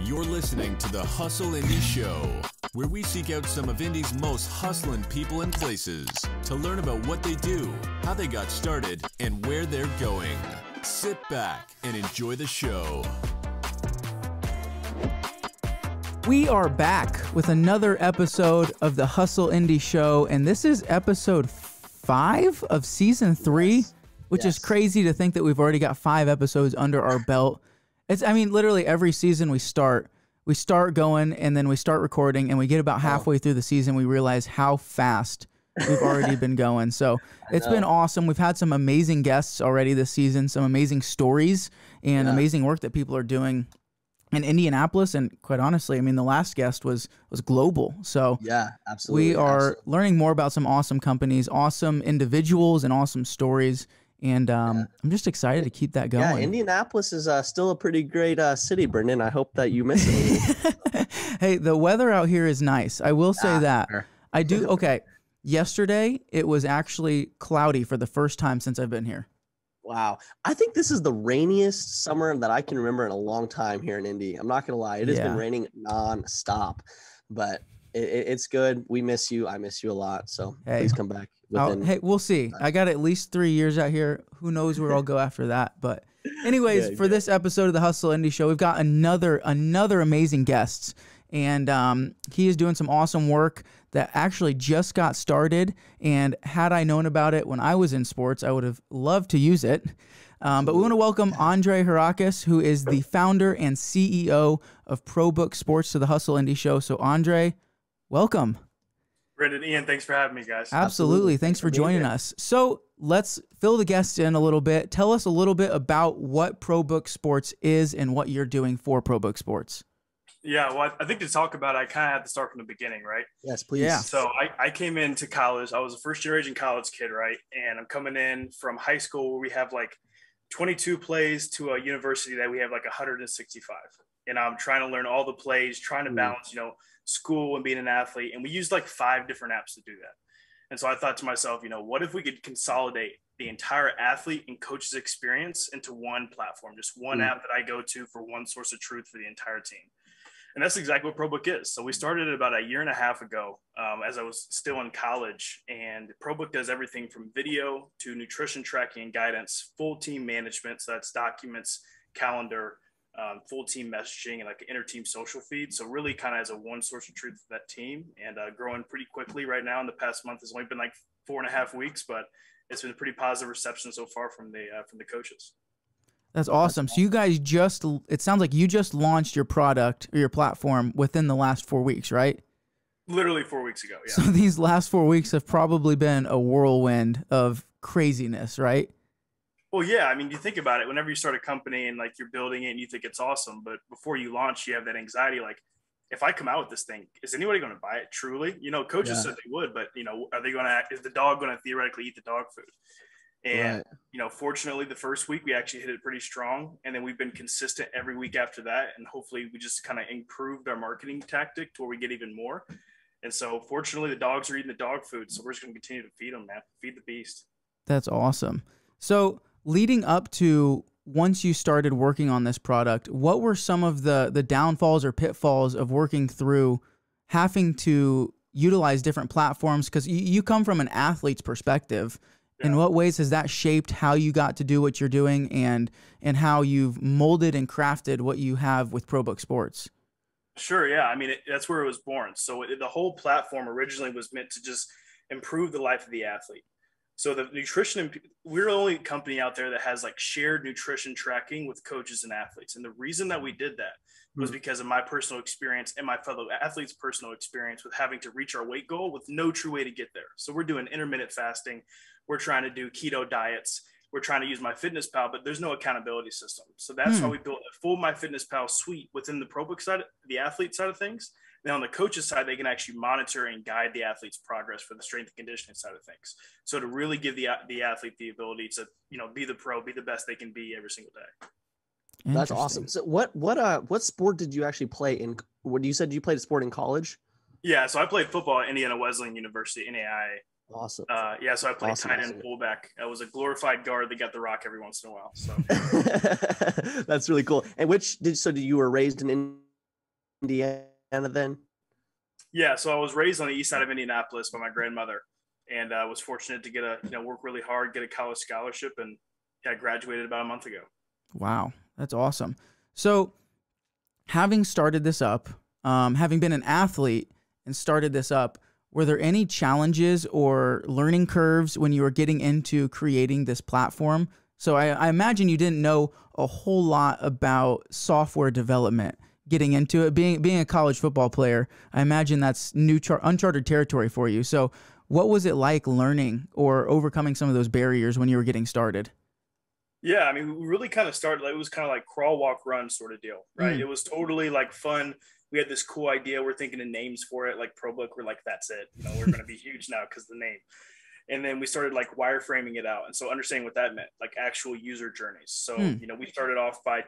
You're listening to the Hustle Indie Show, where we seek out some of Indie's most hustling people and places to learn about what they do, how they got started, and where they're going. Sit back and enjoy the show. We are back with another episode of the Hustle Indie Show, and this is episode 5 of season 3, which is crazy to think that we've already got 5 episodes under our belt. Literally every season we start going, and then we start recording, and we get about halfway through the season, we realize how fast we've already been going. So it's been awesome. We've had some amazing guests already this season, some amazing stories and amazing work that people are doing in Indianapolis. And quite honestly, the last guest was global. So yeah, absolutely. We are learning more about some awesome companies, awesome individuals, and awesome stories. And I'm just excited to keep that going. Yeah, Indianapolis is still a pretty great city, Brendan. I hope that you miss it. Hey, the weather out here is nice. I will say that. Fair. I do. Okay. Yesterday, it was actually cloudy for the first time since I've been here. Wow. I think this is the rainiest summer that I can remember in a long time here in Indy. I'm not going to lie. It has been raining nonstop, but it's good. We miss you. I miss you a lot. So please come back. Hey, we'll see. I got at least 3 years out here. Who knows where I'll go after that. But anyways, for this episode of the Hustle Indie Show, we've got another amazing guest. And he is doing some awesome work that actually just got started. And had I known about it when I was in sports, I would have loved to use it. But we want to welcome DeAndre Harakas, who is the founder and CEO of ProBook Sports, to the Hustle Indie Show. So Andre, welcome. Brendan, Ian, thanks for having me, guys. Absolutely. Thanks for joining us. So let's fill the guests in a little bit. Tell us a little bit about what ProBook Sports is and what you're doing for ProBook Sports. Yeah, well, I think to talk about it, I kind of had to start from the beginning, right? Yes, please. Yeah. So I came into college. I was a first-generation college kid, right? And I'm coming in from high school where we have like 22 plays to a university that we have like 165. And I'm trying to learn all the plays, trying to balance, school and being an athlete. And we used like 5 different apps to do that. And so I thought to myself, what if we could consolidate the entire athlete and coach's experience into one platform, just one app that I go to for one source of truth for the entire team. And that's exactly what ProBook is. So we started it about a year and a half ago as I was still in college. And ProBook does everything from video to nutrition tracking and guidance, full team management. So that's documents, calendar, full team messaging, and like an inter-team social feed. So really kind of as a one source of truth for that team, and growing pretty quickly right now. In the past month, it's only been like 4.5 weeks, but it's been a pretty positive reception so far from the coaches. That's awesome. So you guys it sounds like you just launched your product or your platform within the last 4 weeks, right? Literally 4 weeks ago. Yeah. So these last 4 weeks have probably been a whirlwind of craziness, right? Well, yeah. You think about it, whenever you start a company and like you're building it and you think it's awesome, but before you launch, you have that anxiety. Like, if I come out with this thing, is anybody going to buy it truly? Coaches said they would, but is the dog going to theoretically eat the dog food? And, fortunately the first week we actually hit it pretty strong. And then we've been consistent every week after that. And hopefully we just kind of improved our marketing tactic to where we get even more. And so fortunately the dogs are eating the dog food. So we're just going to continue to feed them, man. Feed the beast. That's awesome. So leading up to once you started working on this product, what were some of the downfalls or pitfalls of working through having to utilize different platforms? Because you come from an athlete's perspective. Yeah. In what ways has that shaped how you got to do what you're doing and how you've molded and crafted what you have with ProBook Sports? Sure. Yeah. That's where it was born. So the whole platform originally was meant to just improve the life of the athlete. So the nutrition, we're the only company out there that has like shared nutrition tracking with coaches and athletes. And the reason that we did that was because of my personal experience and my fellow athletes' personal experience with having to reach our weight goal with no true way to get there. So we're doing intermittent fasting. We're trying to do keto diets. We're trying to use MyFitnessPal, but there's no accountability system. So that's why we built a full MyFitnessPal suite within the ProBook side, the athlete side of things. Now on the coach's side, they can actually monitor and guide the athlete's progress for the strength and conditioning side of things. So to really give the athlete the ability to, be the pro, be the best they can be every single day. That's awesome. So what sport did you actually play in? What you said you played a sport in college? Yeah. So I played football at Indiana Wesleyan University, NAIA. Awesome. So I played tight end fullback. I was a glorified guard that got the rock every once in a while. So that's really cool. And so you were raised in Indiana then? Yeah, so I was raised on the east side of Indianapolis by my grandmother, and I was fortunate to get work really hard, get a college scholarship, and I graduated about a month ago. Wow, that's awesome. So having started this up, having been an athlete and started this up, were there any challenges or learning curves when you were getting into creating this platform? So I imagine you didn't know a whole lot about software development getting into it. Being a college football player, I imagine that's uncharted territory for you. So what was it like learning or overcoming some of those barriers when you were getting started? Yeah, I mean, we really kind of started, it was kind of like crawl, walk, run sort of deal, right? It was totally like fun. We had this cool idea. We're thinking of names for it, like ProBook. We're like, that's it. We're going to be huge now because the name. And then we started like wireframing it out. And so understanding what that meant, like actual user journeys. So, we started off by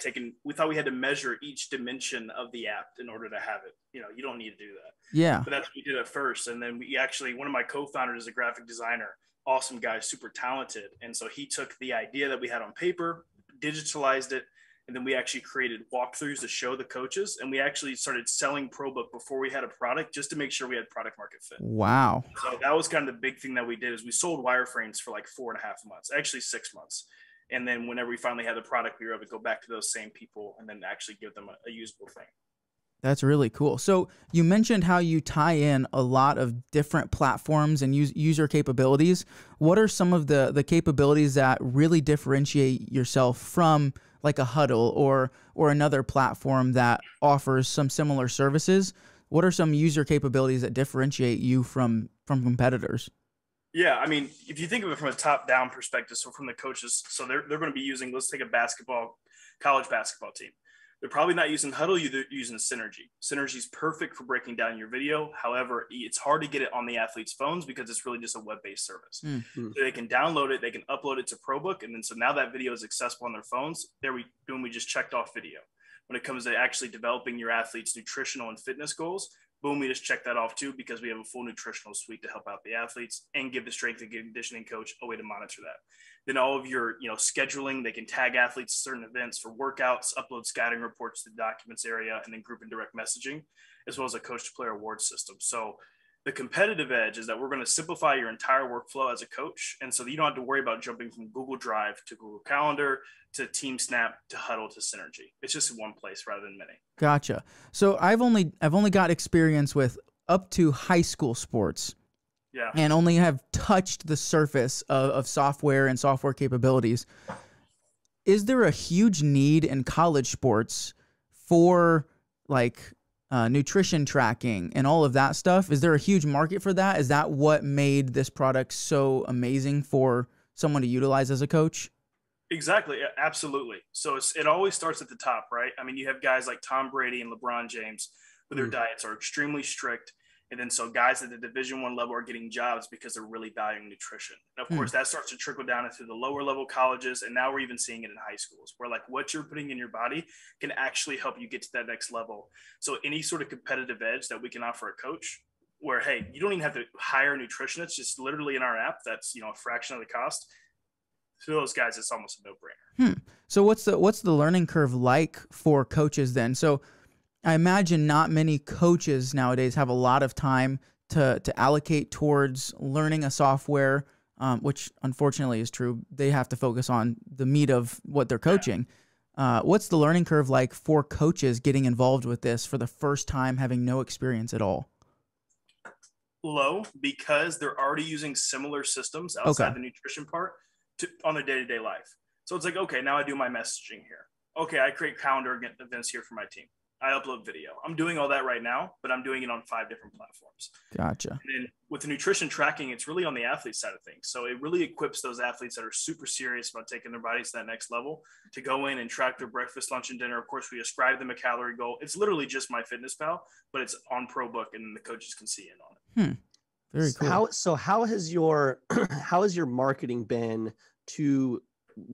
we thought we had to measure each dimension of the app in order to have it. You don't need to do that. Yeah. But that's what we did at first. And then one of my co-founders is a graphic designer, awesome guy, super talented. And so he took the idea that we had on paper, digitalized it, and then we actually created walkthroughs to show the coaches. And we actually started selling ProBook before we had a product, just to make sure we had product market fit. Wow. So that was kind of the big thing that we did, is we sold wireframes for like 4.5 months, actually 6 months. And then whenever we finally had the product, we were able to go back to those same people and then actually give them a usable thing. That's really cool. So you mentioned how you tie in a lot of different platforms and user capabilities. What are some of the capabilities that really differentiate yourself from like a Huddle or another platform that offers some similar services? What are some user capabilities that differentiate you from competitors? Yeah, I mean, if you think of it from a top-down perspective, so from the coaches, so they're going to be using, let's take a college basketball team. They're probably not using Huddle, they're using Synergy. Synergy is perfect for breaking down your video. However, it's hard to get it on the athletes' phones because it's really just a web-based service. So they can download it, they can upload it to ProBook, and then so now that video is accessible on their phones. We just checked off video. When it comes to actually developing your athletes' nutritional and fitness goals, boom, we just check that off too, because we have a full nutritional suite to help out the athletes and give the strength and conditioning coach a way to monitor that. Then all of your scheduling, they can tag athletes to certain events for workouts, upload scouting reports to the documents area, and then group and direct messaging, as well as a coach to player award system. So the competitive edge is that we're going to simplify your entire workflow as a coach. And so you don't have to worry about jumping from Google Drive to Google Calendar to Team Snap to Huddle to Synergy. It's just in one place rather than many. Gotcha. So I've only got experience with up to high school sports. Yeah. And only have touched the surface of software and software capabilities. Is there a huge need in college sports for like nutrition tracking and all of that stuff? Is there a huge market for that? Is that what made this product so amazing for someone to utilize as a coach? Exactly. Absolutely. So it always starts at the top, right? I mean, you have guys like Tom Brady and LeBron James, where their diets are extremely strict. And then so guys at the Division I level are getting jobs because they're really valuing nutrition. And of course, that starts to trickle down into the lower level colleges. And now we're even seeing it in high schools, where like what you're putting in your body can actually help you get to that next level. So any sort of competitive edge that we can offer a coach, where, hey, you don't even have to hire a nutritionist, just literally in our app, that's, a fraction of the cost. For those guys, it's almost a no-brainer. So what's the learning curve like for coaches then? So I imagine not many coaches nowadays have a lot of time to allocate towards learning a software, which unfortunately is true. They have to focus on the meat of what they're coaching. What's the learning curve like for coaches getting involved with this for the first time, having no experience at all? Low, because they're already using similar systems outside the nutrition part on their day-to-day life. So it's like, okay, now I do my messaging here. Okay, I create calendar events here for my team. I upload video. I'm doing all that right now, but I'm doing it on 5 different platforms. Gotcha. And then with the nutrition tracking, it's really on the athlete side of things. So it really equips those athletes that are super serious about taking their bodies to that next level to go in and track their breakfast, lunch, and dinner. Of course, we ascribe them a calorie goal. It's literally just MyFitnessPal, but it's on ProBook, and the coaches can see in on it. Very cool. How has your marketing been to,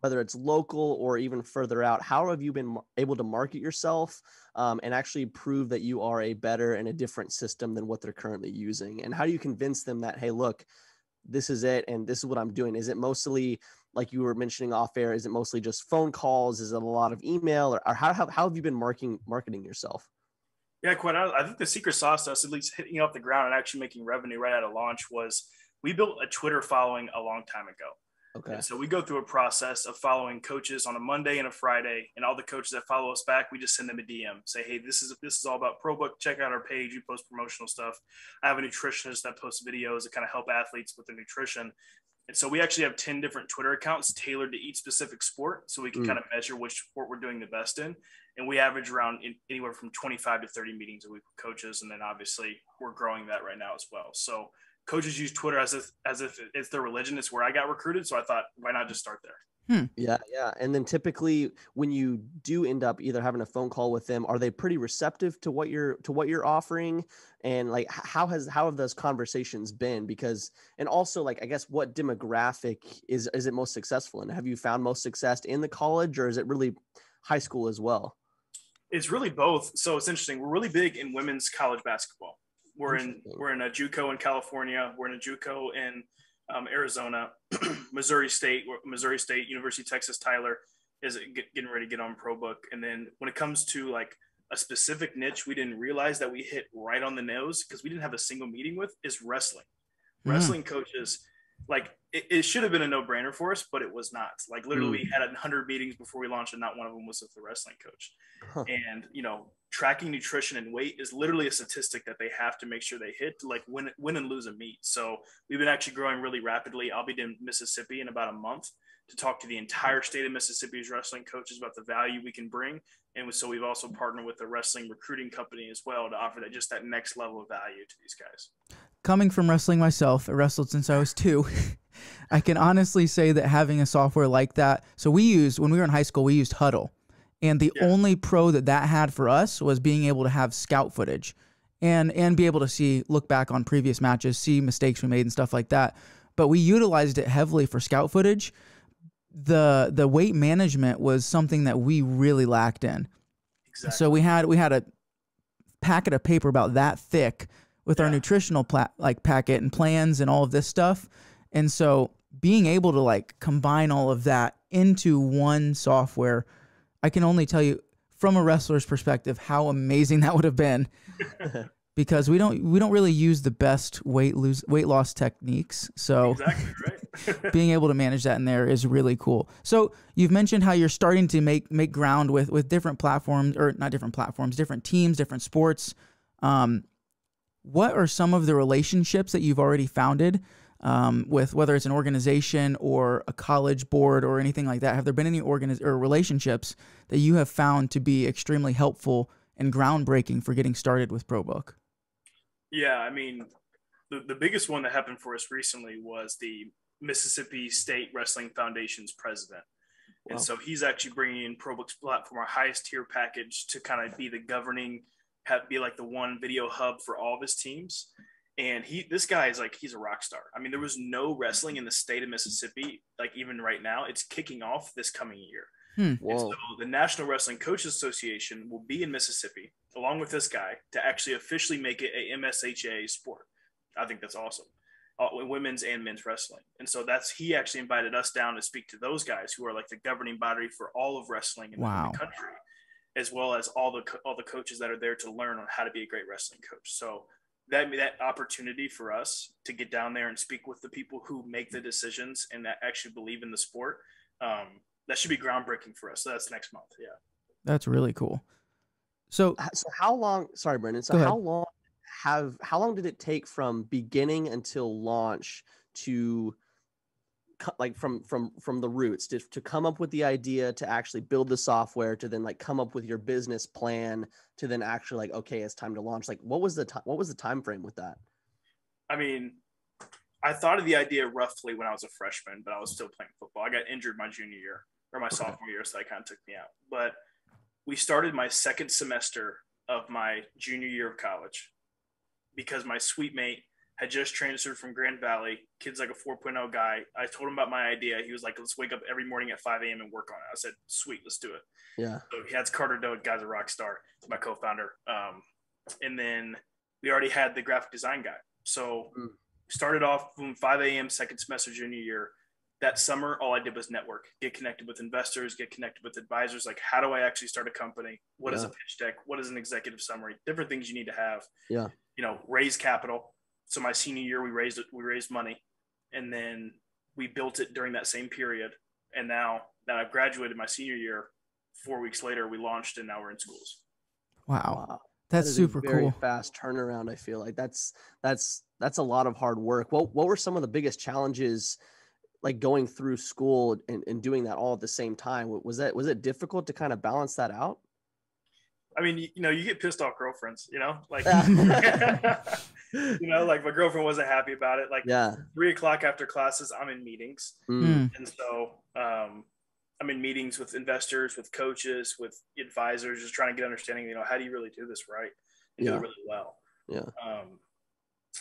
whether it's local or even further out? How have you been able to market yourself and actually prove that you are a better and a different system than what they're currently using? And how do you convince them that, hey, look, this is it and this is what I'm doing? Is it mostly, like you were mentioning off air, is it mostly just phone calls? Is it a lot of email? Or how have you been marketing yourself? Yeah, quite. I think the secret sauce to us, at least hitting off the ground and actually making revenue right out of launch, was we built a Twitter following a long time ago. Okay. And so we go through a process of following coaches on a Monday and a Friday, and all the coaches that follow us back, we just send them a DM, say, hey, this is all about ProBook. Check out our page. We post promotional stuff. I have a nutritionist that posts videos that kind of help athletes with their nutrition. And so we actually have 10 different Twitter accounts tailored to each specific sport, so we can kind of measure which sport we're doing the best in. And we average around anywhere from 25 to 30 meetings a week with coaches. And then obviously we're growing that right now as well. So coaches use Twitter as if it's their religion. It's where I got recruited. So I thought, why not just start there? Yeah. And then typically when you do end up either having a phone call with them, are they pretty receptive to what you're offering? And like, how have those conversations been? Because, and also like, I guess what demographic is it most successful in? Have you found most success in the college, or is it really high school as well? It's really both. So it's interesting. We're really big in women's college basketball. We're in a JUCO in California. We're in a JUCO in Arizona. Missouri State, University of Texas Tyler is getting ready to get on ProBook. And then when it comes to like a specific niche, we didn't realize that we hit right on the nose because we didn't have a single meeting with, is wrestling. Wrestling coaches, like it should have been a no-brainer for us, but it was not. Like literally we had 100 meetings before we launched, and not one of them was with the wrestling coach. And tracking nutrition and weight is literally a statistic that they have to make sure they hit to like win and lose a meet. So we've been actually growing really rapidly. I'll be in Mississippi in about a month to talk to the entire state of Mississippi's wrestling coaches about the value we can bring. And so we've also partnered with a wrestling recruiting company as well to offer that next level of value to these guys. Coming from wrestling myself, I wrestled since I was 2. I can honestly say that having a software like that. So when we were in high school, we used Huddle. And the only pro that had for us was being able to have scout footage and be able to look back on previous matches, see mistakes we made and stuff like that. But we utilized it heavily for scout footage. The weight management was something that we really lacked in. Exactly. So we had a packet of paper about that thick with our nutritional packet and plans and all of this stuff. And so being able to like combine all of that into one software, I can only tell you from a wrestler's perspective how amazing that would have been, because we don't really use the best weight loss techniques. So exactly right. being able to manage that in there is really cool. So you've mentioned how you're starting to make ground with different platforms, or not different platforms, different teams, different sports. What are some of the relationships that you've already founded with, whether it's an organization or a college board or anything like that? Have there been any relationships that you have found to be extremely helpful and groundbreaking for getting started with ProBook? Yeah, I mean, the biggest one that happened for us recently was the Mississippi State Wrestling Foundation's president. Wow. And so he's actually bringing in ProBook's platform, our highest tier package, to kind of be the governing, be like the one video hub for all of his teams. And this guy is like, he's a rock star. I mean, there was no wrestling in the state of Mississippi, like even right now. It's kicking off this coming year. And so the National Wrestling Coaches Association will be in Mississippi along with this guy to actually officially make it a MSHA sport. I think that's awesome. Women's and men's wrestling. And so he actually invited us down to speak to those guys who are like the governing body for all of wrestling in the country, as well as all the coaches that are there to learn on how to be a great wrestling coach. So that opportunity for us to get down there and speak with the people who make the decisions and that actually believe in the sport, that should be groundbreaking for us. So that's next month. Yeah. That's really cool. So how long, sorry, Brendan. So how long did it take from beginning until launch to like from the roots to come up with the idea, to actually build the software, to then like come up with your business plan, to then actually like, okay, it's time to launch? Like what was the time frame with that? I mean, I thought of the idea roughly when I was a freshman, but I was still playing football. I got injured my junior year or my sophomore year, so that kind of took me out. But we started my second semester of my junior year of college because my suite mate had just transferred from Grand Valley. Kid's like a 4.0 guy. I told him about my idea. He was like, let's wake up every morning at 5 a.m. and work on it. I said, sweet, let's do it. Yeah. So he has Carter Doe, guy's a rock star, my co-founder. And then we already had the graphic design guy. So started off from 5 a.m. second semester junior year, that summer, all I did was network, get connected with investors, get connected with advisors. Like, how do I actually start a company? What is a pitch deck? What is an executive summary? Different things you need to have. Yeah. Raise capital. So my senior year, we raised money, and then we built it during that same period. And now that I've graduated my senior year, 4 weeks later, we launched, and now we're in schools. Wow. That's super a very cool. Fast turnaround. I feel like that's a lot of hard work. What were some of the biggest challenges, like going through school and doing that all at the same time? Was it difficult to kind of balance that out? I mean, you get pissed off girlfriends, like, like my girlfriend wasn't happy about it. Like 3 o'clock after classes, I'm in meetings. And so, I'm in meetings with investors, with coaches, with advisors, just trying to get understanding, how do you really do this right and do it really well? Yeah.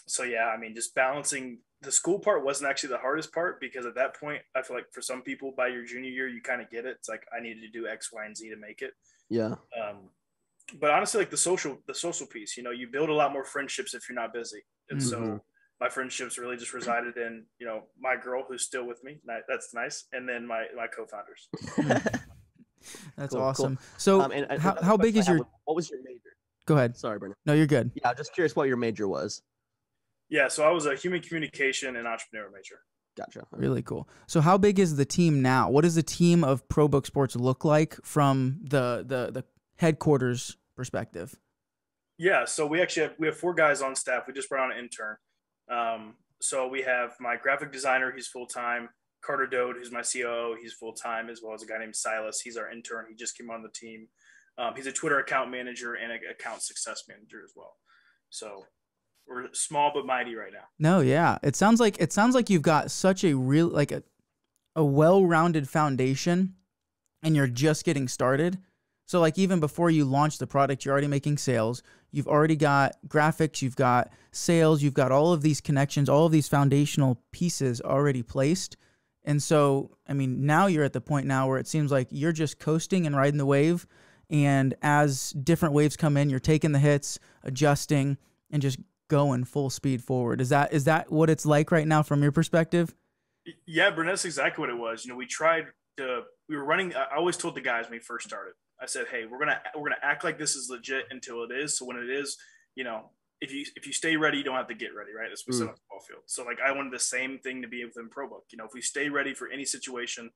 So I mean, just balancing the school part wasn't actually the hardest part, because at that point, I feel like for some people by your junior year, you kind of get it. It's like, I needed to do X, Y, and Z to make it. Yeah. But honestly, like the social piece, you build a lot more friendships if you're not busy. And so my friendships really just resided in, my girl who's still with me. That's nice. And then my co-founders. That's cool, awesome. Cool. So how big is what was your major? Go ahead. Sorry, Brennan. No, you're good. Yeah, I'm just curious what your major was. Yeah. So I was a human communication and entrepreneur major. Gotcha. Really cool. So how big is the team now? What does the team of ProBook Sports look like from the headquarters perspective? Yeah, so we have 4 guys on staff. We just brought on an intern. So we have my graphic designer, he's full-time. Carter Dode, who's my COO, he's full-time, as well as a guy named Silas. He's our intern. He just came on the team. He's a Twitter account manager and an account success manager as well. So we're small but mighty right now. No, yeah. It sounds like you've got such a real, like a well-rounded foundation, and you're just getting started. So like even before you launch the product, you're already making sales. You've already got graphics, you've got sales, you've got all of these connections, all of these foundational pieces already placed. And so, I mean, now you're at the point now where it seems like you're just coasting and riding the wave. And as different waves come in, you're taking the hits, adjusting, and just going full speed forward. Is that what it's like right now from your perspective? Yeah, Brent, that's exactly what it was. We were running. I always told the guys when we first started, I said, hey, we're gonna act like this is legit until it is. So when it is, if you stay ready, you don't have to get ready, right? That's what we said on the ball field. So like I wanted the same thing to be within ProBook. If we stay ready for any situation,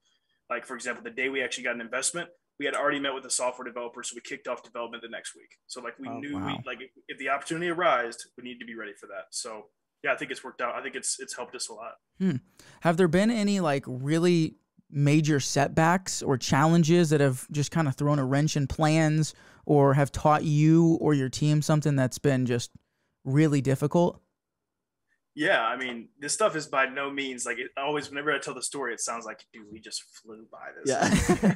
like for example, the day we actually got an investment, we had already met with the software developer, so we kicked off development the next week. So like we knew if the opportunity arose, we need to be ready for that. So yeah, I think it's worked out. I think it's helped us a lot. Have there been any like really major setbacks or challenges that have just kind of thrown a wrench in plans, or have taught you or your team something that's been just really difficult? Yeah, I mean, this stuff is by no means like whenever I tell the story, it sounds like, dude, we just flew by this.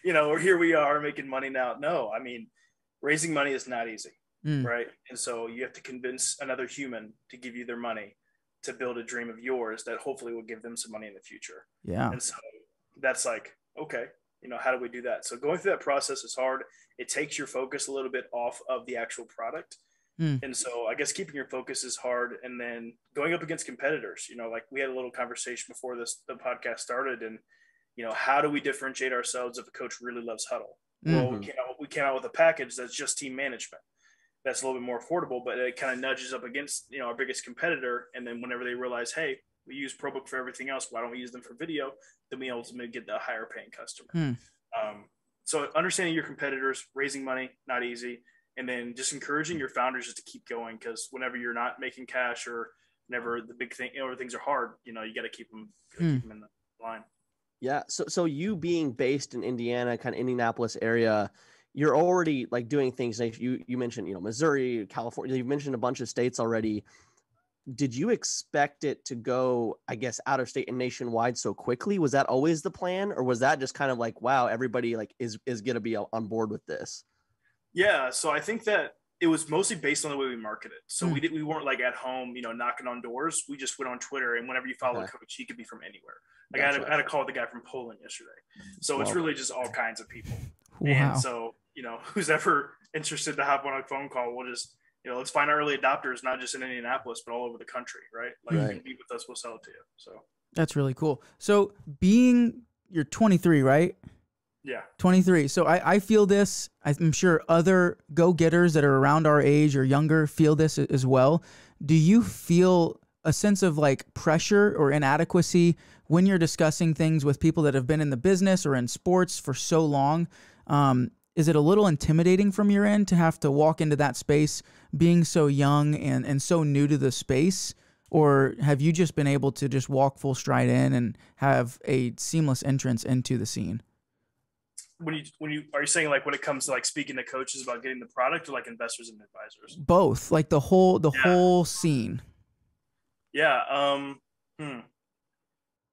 Yeah. Or here we are making money now. No, I mean, raising money is not easy, right? And so you have to convince another human to give you their money to build a dream of yours that hopefully will give them some money in the future. Yeah. And so that's like, okay, how do we do that? So going through that process is hard. It takes your focus a little bit off of the actual product. And so I guess keeping your focus is hard. And then going up against competitors, like we had a little conversation before the podcast started, and, how do we differentiate ourselves if a coach really loves huddle? Well, we came out with a package that's just team management. That's a little bit more affordable, but it kind of nudges up against, our biggest competitor. And then whenever they realize, hey, we use ProBook for everything else, why don't we use them for video? Then we ultimately get the higher paying customer. So understanding your competitors, raising money, not easy. And then just encouraging your founders just to keep going, because whenever you're not making cash, or whenever the big thing, things are hard, you got to keep them in the line. Yeah. So you being based in Indiana, kind of Indianapolis area, you're already like doing things like you mentioned, Missouri, California, you've mentioned a bunch of states already. Did you expect it to go, I guess, out of state and nationwide so quickly? Was that always the plan, or was that just kind of like, wow, everybody like is going to be on board with this? Yeah. So I think that it was mostly based on the way we marketed. So we weren't like at home, knocking on doors. We just went on Twitter, and whenever you follow a coach, he could be from anywhere. Like I had a call with the guy from Poland yesterday. So it's really just all kinds of people. Wow. And so, who's ever interested to hop on a phone call, we'll just, let's find our early adopters, not just in Indianapolis, but all over the country. Right. Like you can meet with us, we'll sell it to you. So. That's really cool. So you're 23, right? Yeah. 23. So I feel this. I'm sure other go-getters that are around our age or younger feel this as well. Do you feel a sense of like pressure or inadequacy when you're discussing things with people that have been in the business or in sports for so long? Is it a little intimidating from your end to have to walk into that space being so young and so new to the space? Or have you just been able to just walk full stride in and have a seamless entrance into the scene? When you are you saying like when it comes to like speaking to coaches about getting the product, or like investors and advisors? Both, like the whole scene. Yeah.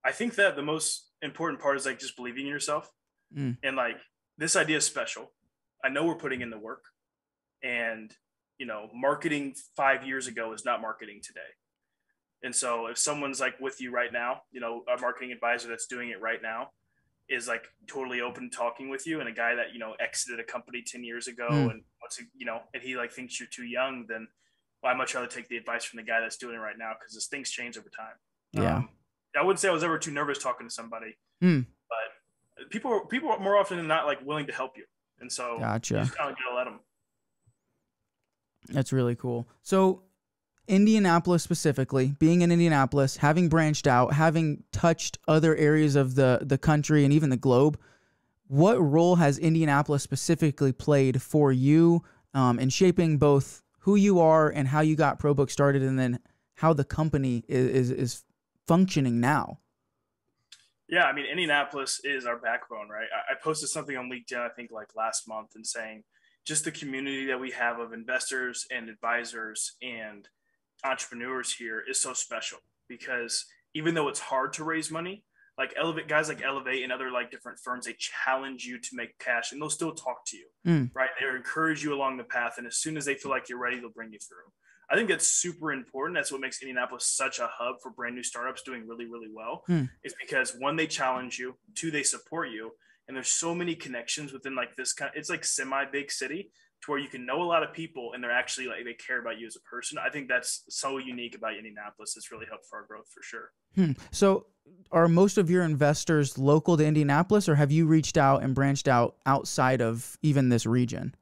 I think that the most important part is like just believing in yourself. And like, this idea is special. I know we're putting in the work, and marketing 5 years ago is not marketing today. And so if someone's like with you right now, a marketing advisor that's doing it right now is like totally open talking with you, and a guy that exited a company 10 years ago and wants to and he like thinks you're too young, then I'd much rather take the advice from the guy that's doing it right now, because as things change over time. I wouldn't say I was ever too nervous talking to somebody, but people are more often than not like willing to help you, and so gotcha. You just kind of gotta let them. That's really cool. So Indianapolis specifically, being in Indianapolis, having branched out, having touched other areas of the country and even the globe, what role has Indianapolis specifically played for you in shaping both who you are and how you got ProBook started, and then how the company is functioning now? Yeah, I mean, Indianapolis is our backbone, right? I posted something on LinkedIn, I think like last month, and saying just the community that we have of investors and advisors and entrepreneurs here is so special, because even though it's hard to raise money, like guys like Elevate and other like different firms, they challenge you to make cash, and they'll still talk to you, right? They encourage you along the path, and as soon as they feel like you're ready, they'll bring you through. I think that's super important. That's what makes Indianapolis such a hub for brand new startups doing really, really well. Is because one, they challenge you, two, they support you, and there's so many connections within like this it's like semi-big city to where you can know a lot of people, and they're actually like, they care about you as a person. I think that's so unique about Indianapolis. It's really helped for our growth for sure. So are most of your investors local to Indianapolis, or have you reached out and branched out outside of even this region?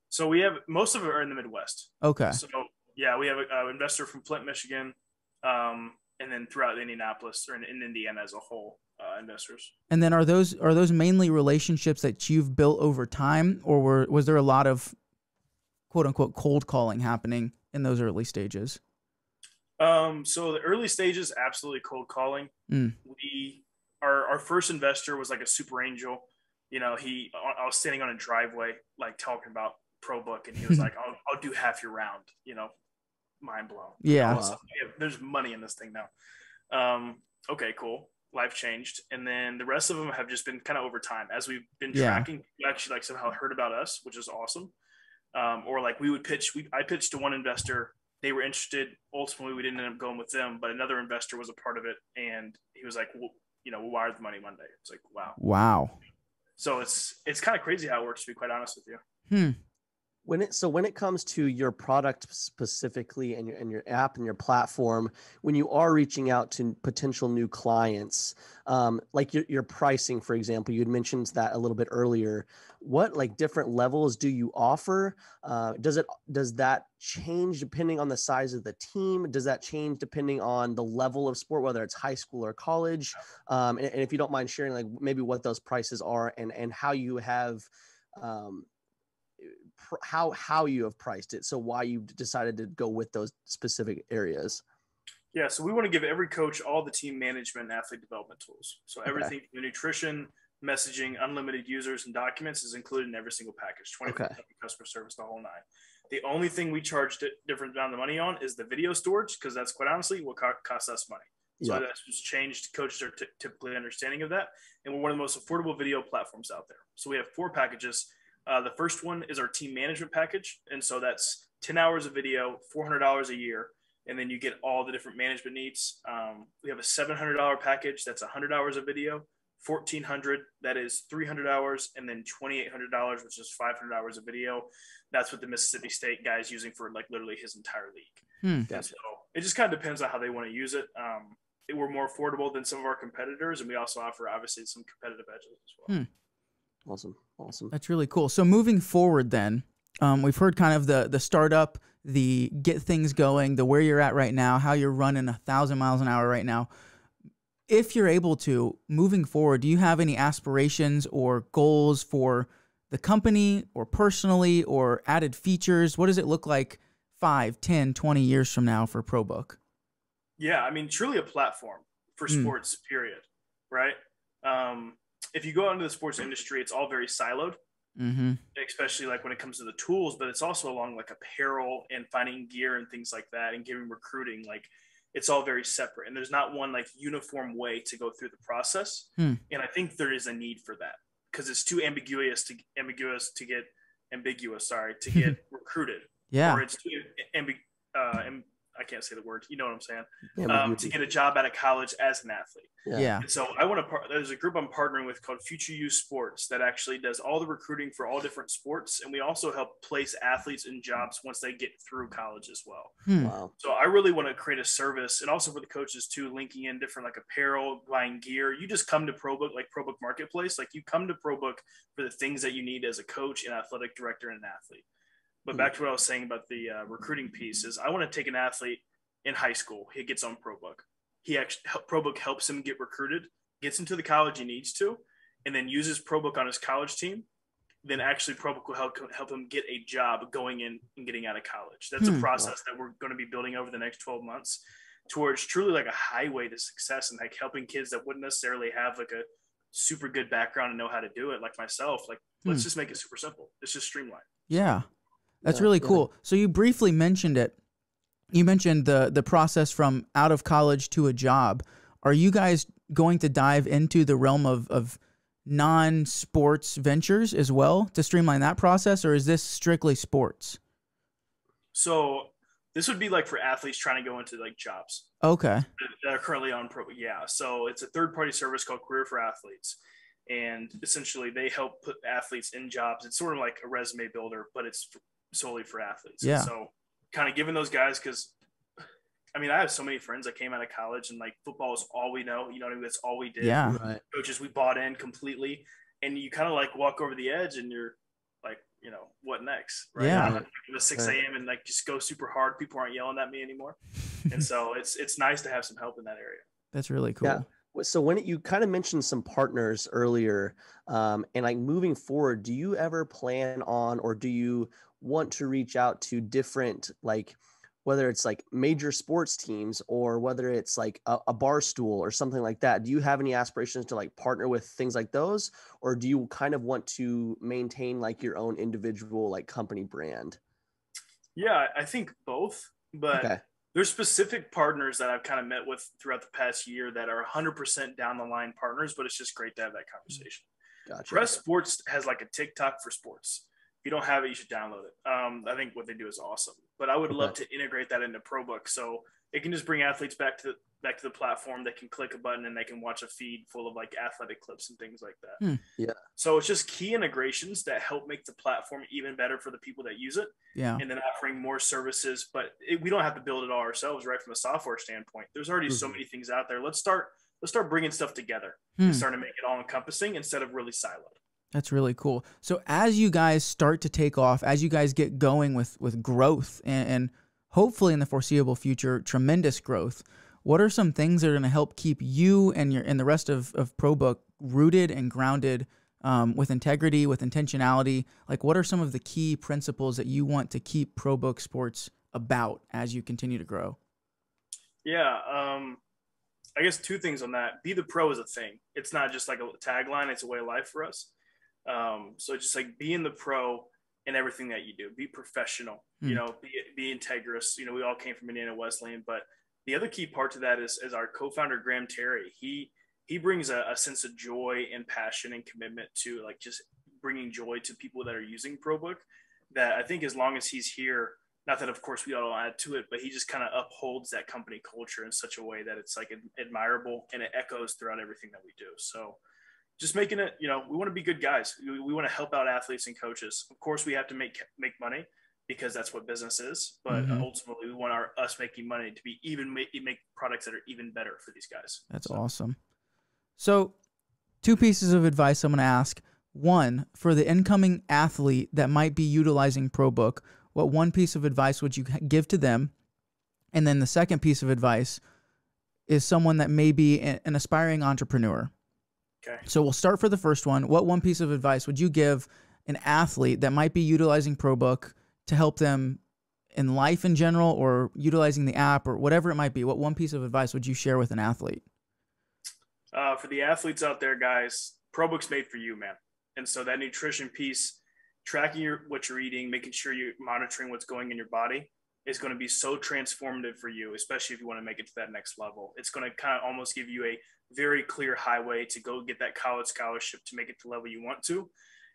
So we have, most of it are in the Midwest. Okay. So yeah, we have an investor from Flint, Michigan, and then throughout Indianapolis, or in Indiana as a whole, investors. And then are those mainly relationships that you've built over time, or was there a lot of quote unquote cold calling happening in those early stages? So the early stages, absolutely cold calling. Our first investor was like a super angel. I was standing on a driveway, like talking about ProBook, and he was like, I'll do half your round, mind blown. Yeah. There's money in this thing now. Okay, cool. Life changed. And then the rest of them have just been kind of over time. As we've been tracking, you actually like somehow heard about us, which is awesome. Or like we would I pitched to one investor. They were interested. Ultimately, we didn't end up going with them, but another investor was a part of it. And he was like, well, we'll wire the money Monday. It's like, wow. So it's kind of crazy how it works, to be quite honest with you. When it comes to your product specifically and your app and your platform, when you are reaching out to potential new clients, like your pricing, for example, you had mentioned that a little bit earlier. What like different levels do you offer? Does that change depending on the size of the team? Does that change depending on the level of sport, whether it's high school or college? And if you don't mind sharing, like maybe what those prices are and how you have how you have priced it, so why you decided to go with those specific areas. Yeah, so we want to give every coach all the team management and athlete development tools. So everything from nutrition, messaging, unlimited users, and documents is included in every single package, 24/7 customer service, the whole nine. The only thing we charge different amount of money on is the video storage, because that's quite honestly what costs us money. So that's just changed. Coaches are typically understanding of that, and we're one of the most affordable video platforms out there. So we have 4 packages. The first one is our team management package. And so that's 10 hours of video, $400 a year. And then you get all the different management needs. We have a $700 package. That's 100 hours of video, $1,400. That is 300 hours. And then $2,800, which is 500 hours of video. That's what the Mississippi State guy is using for like literally his entire league. So it just kind of depends on how they want to use it. we're more affordable than some of our competitors, and we also offer obviously some competitive edges as well. Awesome. That's really cool. So moving forward then, we've heard kind of the startup, the get things going, the where you're at right now, how you're running 1,000 miles an hour right now. If you're able to, moving forward, do you have any aspirations or goals for the company or personally or added features? What does it look like 5, 10, 20 years from now for ProBook? Yeah, I mean, truly a platform for sports, period, right? If you go into the sports industry, it's all very siloed, especially like when it comes to the tools, but it's also along like apparel and finding gear and things like that and giving recruiting. Like, it's all very separate, and there's not one like uniform way to go through the process. And I think there is a need for that because it's too ambiguous to get recruited. Yeah. Or it's too I can't say the word. You know what I'm saying? To get a job out of college as an athlete. Yeah. And so there's a group I'm partnering with called Future Youth Sports that actually does all the recruiting for all different sports. And we also help place athletes in jobs once they get through college as well. Wow. So I really want to create a service, and also for the coaches too, linking in different like apparel, buying gear. You just come to ProBook, like ProBook Marketplace. Like, you come to ProBook for the things that you need as a coach, an athletic director, and an athlete. But back to what I was saying about the recruiting piece is I want to take an athlete in high school. He gets on ProBook. ProBook helps him get recruited, gets him to the college he needs to, and then uses ProBook on his college team. Then actually ProBook will help him get a job going in and getting out of college. That's a process that we're going to be building over the next 12 months towards truly like a highway to success, and like helping kids that wouldn't necessarily have like a super good background and know how to do it, like myself. Like, let's just make it super simple. It's just streamlined. Yeah. That's really cool. So you briefly mentioned it. You mentioned the process from out of college to a job. Are you guys going to dive into the realm of non-sports ventures as well to streamline that process, or is this strictly sports? So this would be like for athletes trying to go into like jobs. Okay. That are currently on Pro. Yeah. So it's a third-party service called Career for Athletes. And essentially they help put athletes in jobs. It's sort of like a resume builder, but it's solely for athletes. Yeah. And so kind of giving those guys, because I mean, I have so many friends that came out of college and like football is all we know. You know what I mean? That's all we did. Yeah. Right. Coaches, we bought in completely. And you kind of like walk over the edge and you're like, you know, what next? Right. Yeah. I'm like, it was 6 a.m. and like just go super hard. People aren't yelling at me anymore. And so it's nice to have some help in that area. That's really cool. Yeah. So when you kind of mentioned some partners earlier, and like moving forward, do you ever plan on, or do you want to reach out to different, like, whether it's like major sports teams or whether it's like a bar stool or something like that? Do you have any aspirations to like partner with things like those, or do you kind of want to maintain like your own individual like company brand? Yeah, I think both, but there's specific partners that I've kind of met with throughout the past year that are 100% down the line partners, but it's just great to have that conversation. Gotcha. Press Sports has like a TikTok for sports. If you don't have it, you should download it. I think what they do is awesome, but I would love to integrate that into ProBook. So it can just bring athletes back to the platform. They can click a button and they can watch a feed full of like athletic clips and things like that. Yeah. So it's just key integrations that help make the platform even better for the people that use it. Yeah. And then offering more services, but we don't have to build it all ourselves, right? From a software standpoint, there's already so many things out there. Let's start bringing stuff together and start to make it all encompassing instead of really siloed. That's really cool. So as you guys start to take off, as you guys get going with growth and hopefully in the foreseeable future, tremendous growth, what are some things that are going to help keep you and the rest of ProBook rooted and grounded with integrity, with intentionality? Like, what are some of the key principles that you want to keep ProBook Sports about as you continue to grow? Yeah, I guess two things on that. Be the pro is a thing. It's not just like a tagline. It's a way of life for us. So just like being the pro in everything that you do, be professional, you know, be integrous. You know, we all came from Indiana Wesleyan, but the other key part to that is our co-founder, Graham Terry. He brings a sense of joy and passion and commitment to like just bringing joy to people that are using ProBook, that I think as long as he's here, not that of course we all add to it, but he just kind of upholds that company culture in such a way that it's like admirable and it echoes throughout everything that we do. So just making it, you know, we want to be good guys. We want to help out athletes and coaches. Of course, we have to make money because that's what business is. But ultimately, we want us making money to be make products that are even better for these guys. That's awesome. So 2 pieces of advice I'm going to ask. One, for the incoming athlete that might be utilizing ProBook, what one piece of advice would you give to them? And then the second piece of advice is someone that may be an aspiring entrepreneur. Okay. So we'll start for the first one. What one piece of advice would you give an athlete that might be utilizing ProBook to help them in life in general, or utilizing the app, or whatever it might be? What one piece of advice would you share with an athlete? For the athletes out there, guys, ProBook's made for you, man. And so that nutrition piece, tracking what you're eating, making sure you're monitoring what's going in your body, is going to be so transformative for you, especially if you want to make it to that next level. It's going to kind of almost give you a very clear highway to go get that college scholarship to make it to the level you want to.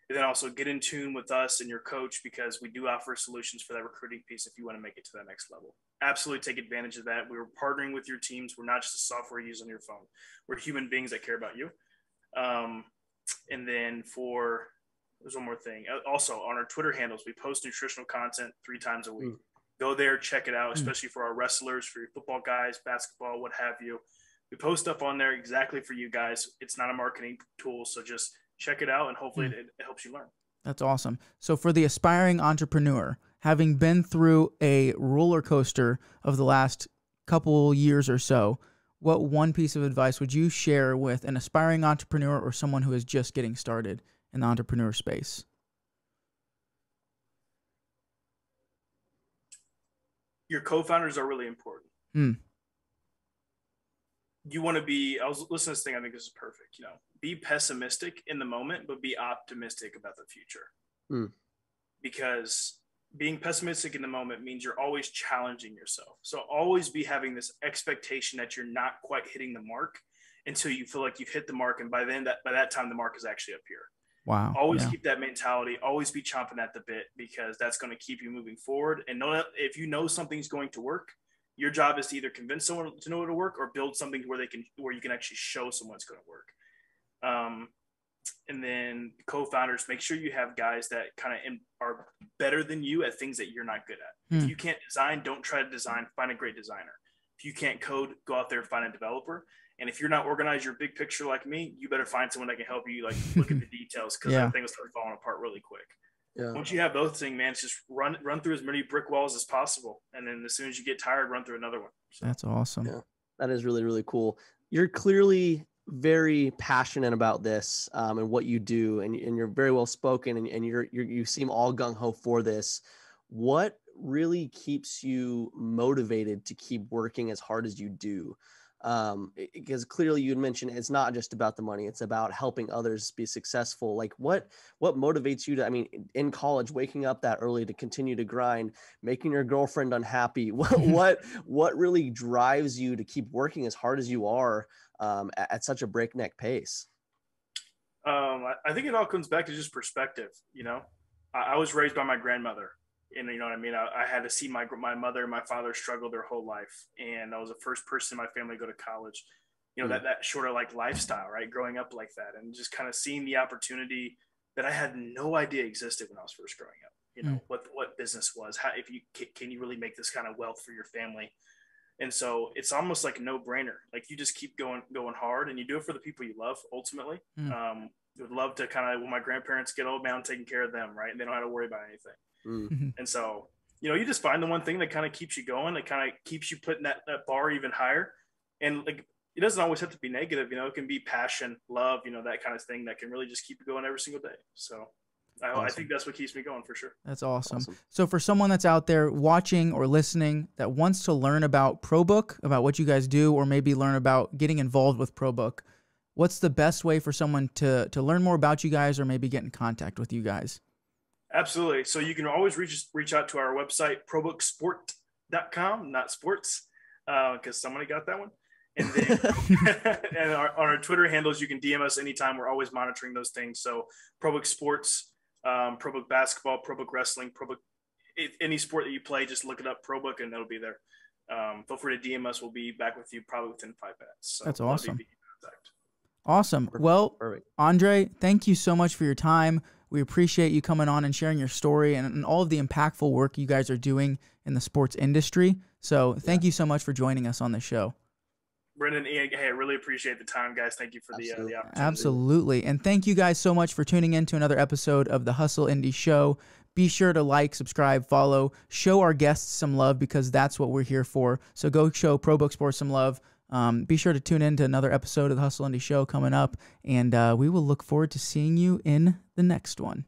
And then also get in tune with us and your coach, because we do offer solutions for that recruiting piece if you want to make it to that next level. Absolutely take advantage of that. We're partnering with your teams. We're not just a software you use on your phone. We're human beings that care about you. And then there's one more thing. Also, on our Twitter handles, we post nutritional content 3 times a week. Go there, check it out, especially for our wrestlers, for your football guys, basketball, what have you. We post stuff on there exactly for you guys. It's not a marketing tool, so just check it out, and hopefully it helps you learn. That's awesome. So for the aspiring entrepreneur, having been through a roller coaster of the last couple years or so, what one piece of advice would you share with an aspiring entrepreneur or someone who is just getting started in the entrepreneur space? Your co-founders are really important. You want to be, I was listening to this thing, I think this is perfect. Be pessimistic in the moment, but be optimistic about the future. Because being pessimistic in the moment means you're always challenging yourself. So always be having this expectation that you're not quite hitting the mark until you feel like you've hit the mark. And by that time, the mark is actually up here. Wow. Always keep that mentality. Always be chomping at the bit, because that's going to keep you moving forward. And know that if you know something's going to work, your job is to either convince someone to know it'll work, or build something where you can actually show someone it's going to work. And then co-founders, make sure you have guys that kind of are better than you at things that you're not good at. If you can't design, don't try to design. Find a great designer. If you can't code, go out there and find a developer. And if you're not organized, your big picture like me, you better find someone that can help you, like, look at the details, because everything will start falling apart really quick. Yeah. Once you have those things, man, it's just run through as many brick walls as possible. And then as soon as you get tired, run through another one. So. That's awesome. Yeah, that is really, really cool. You're clearly very passionate about this and what you do, and you're very well spoken, and you seem all gung-ho for this. What really keeps you motivated to keep working as hard as you do? Because clearly you had mentioned it's not just about the money, it's about helping others be successful. Like what motivates you to, in college, waking up that early to continue to grind, making your girlfriend unhappy, what really drives you to keep working as hard as you are at such a breakneck pace? I think it all comes back to just perspective. I was raised by my grandmother. And you know what I mean? I had to see my mother and my father struggle their whole life. And I was the first person in my family to go to college. That sort of like lifestyle, right? Growing up like that, and just kind of seeing the opportunity that I had no idea existed when I was first growing up. What business was, how, if you can you really make this kind of wealth for your family? And so it's almost like a no-brainer. Like, you just keep going hard, and you do it for the people you love, ultimately. Would love to kind of, when my grandparents get old, man, I'm taking care of them, right? And they don't have to worry about anything. And so, you just find the one thing that kind of keeps you going, that kind of keeps you putting that bar even higher. And like, it doesn't always have to be negative, it can be passion, love, that kind of thing that can really just keep you going every single day. So awesome. I think that's what keeps me going for sure. That's awesome. So for someone that's out there watching or listening that wants to learn about ProBook, about what you guys do, or maybe learn about getting involved with ProBook, what's the best way for someone to learn more about you guys, or maybe get in contact with you guys? Absolutely. So you can always reach out to our website, ProBooksport.com, not sports, because somebody got that one. And then and on our Twitter handles, you can DM us anytime. We're always monitoring those things. So ProBook Sports, ProBook Basketball, ProBook Wrestling, ProBook, any sport that you play, just look it up, ProBook, and it'll be there. Feel free to DM us. We'll be back with you probably within 5 minutes. So that's awesome. Awesome. Well, Perfect. Andre, thank you so much for your time. We appreciate you coming on and sharing your story and all of the impactful work you guys are doing in the sports industry. So thank you so much for joining us on the show. Brendan, Ian, hey, I really appreciate the time, guys. Thank you for the opportunity. Absolutely. And thank you guys so much for tuning in to another episode of the Hustle Indie Show. Be sure to like, subscribe, follow, show our guests some love because that's what we're here for. So go show ProBook Sports some love. Be sure to tune in to another episode of the Hustle Indie Show coming up, and we will look forward to seeing you in the next one.